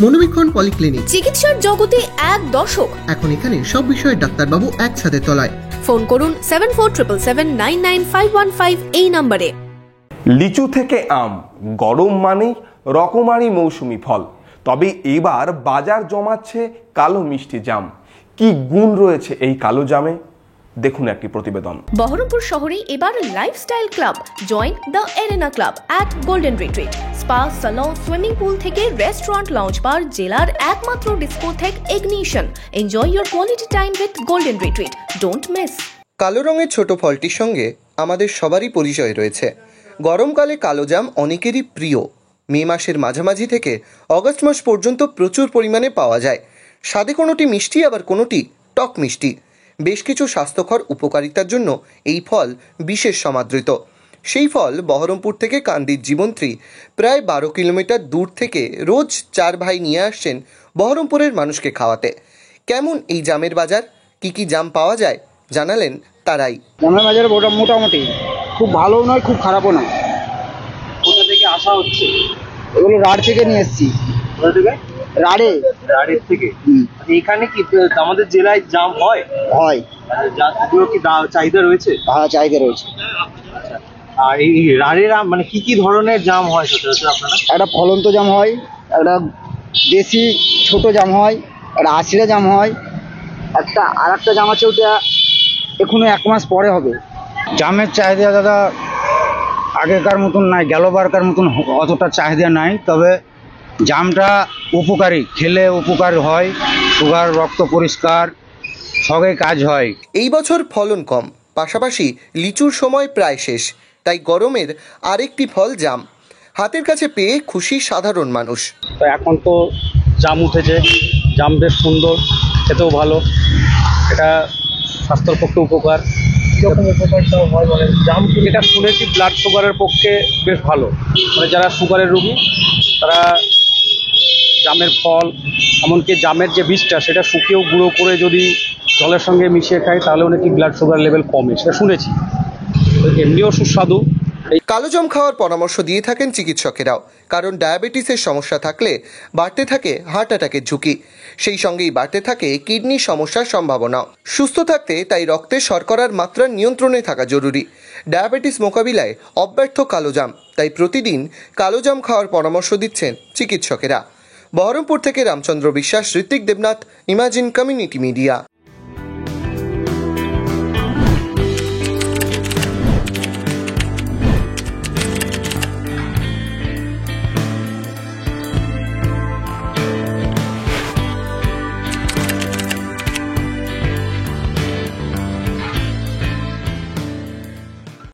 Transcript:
মনোবীক্ষণ polyclinic, চিকিৎসার জগতে এক দশক। এখন এখানে সব বিষয়ে ডাক্তারবাবু একসাথে তলায়। ফোন করুন 7477999515 এই নম্বরে। লিচু থেকে আম, গরম মানেই রকমারি মৌসুমি ফল। তবে এবার বাজার জমাচ্ছে কালো মিষ্টি জাম। কি গুণ রয়েছে এই কালো জামে, দেখুন একটি প্রতিবেদন। বহরমপুর শহরে এবার lifestyle club. Join the arena club at golden retreat. Spa, salon, swimming pool থেকে রেস্টুরেন্ট, লঞ্চ বার, জেলার একমাত্র discotheque ignition. Enjoy your quality time with golden retreat. Don't miss. কালো রঙের ছোট ফলটির সঙ্গে আমাদের সবারই পরিচয় রয়েছে। গরমকালে কালো জাম অনেকেরই প্রিয়। মে মাসের মাঝামাঝি থেকে অগস্ট মাস পর্যন্ত প্রচুর পরিমাণে পাওয়া যায়। স্বাদে কোনোটি মিষ্টি, আবার কোনোটি টক মিষ্টি। বেশ কিছু স্বাস্থ্যকর উপকারিতার জন্য এই ফল বিশেষ সমাদৃত। সেই ফল বহরমপুর থেকে কান্দির জীবনত্রী প্রায় 12 কিলোমিটার দূর থেকে রোজ 4 ভাই নিয়ে আসছেন বহরমপুরের মানুষকে খাওয়াতে। কেমন এই জামের বাজার, কি জাম পাওয়া যায় জানালেন তারাই। জামের বাজার মোটামুটি খুব ভালোও নয়, খুব খারাপও নয়। কোথা থেকে আসা হচ্ছে? এগুলো রাড় থেকে নিয়ে এসেছি। কোথা থেকে? রাড়ের থেকে। এখানে কি আমাদের জেলায় জাম হয়? জাতগুলো কি চাহিদা রয়েছে? হ্যাঁ, চাহিদা রয়েছে। আর এই রাড়ের মানে কি ধরনের জাম হয় সচরাচর আপনারা? একটা ফলন্ত জাম হয়, একটা দেশি ছোট জাম হয়, একটা আশিরা জাম হয়, আর একটা জাম আছে, ওটা এখনো 1 মাস পরে হবে। জামের চাহিদা দাদা আগেকার মতন নাই, গেলবারকার মতন অতটা চাহিদা নাই। তবে জামটা উপকারী, খেলে উপকার হয়, সুগার, রক্ত পরিষ্কার, সবই কাজ হয়। এই বছর ফলন কম, পাশাপাশি লিচুর সময় প্রায় শেষ, তাই গরমের আরেকটি ফল জাম হাতের কাছে পেয়ে খুশি সাধারণ মানুষ। তো এখন তো জাম উঠেছে, জাম বেশ সুন্দর, খেতেও ভালো, এটা স্বাস্থ্যের পক্ষে উপকার। কীরকম উপকারটাও হয় বলে? জাম যেটা শুনেছি ব্লাড সুগারের পক্ষে বেশ ভালো, মানে যারা সুগারের রোগী তারা জামের ফল, এমনকি জামের যে বীজটা সেটা শুকিয়েও গুঁড়ো করে যদি জলের সঙ্গে মিশিয়ে খায় তাহলে নাকি ব্লাড সুগার লেভেল কমে, সেটা শুনেছি। এমনিও সুস্বাদু। কালো জাম খাওয়ার পরামর্শ দিয়ে থাকেন চিকিৎসকেরাও, কারণ ডায়াবেটিসের সমস্যা থাকলে বাড়তে থাকে হার্ট অ্যাটাকের ঝুঁকি, সেই সঙ্গেই বাড়তে থাকে কিডনির সমস্যার সম্ভাবনা। সুস্থ থাকতে তাই রক্তে শর্করার মাত্রা নিয়ন্ত্রণে থাকা জরুরি। ডায়াবেটিস মোকাবিলায় অব্যর্থ কালো জাম, তাই প্রতিদিন কালো জাম খাওয়ার পরামর্শ দিচ্ছেন চিকিৎসকেরা। বহরমপুর থেকে Ramchandra Biswas, Ritwik Debnath, imagine community media.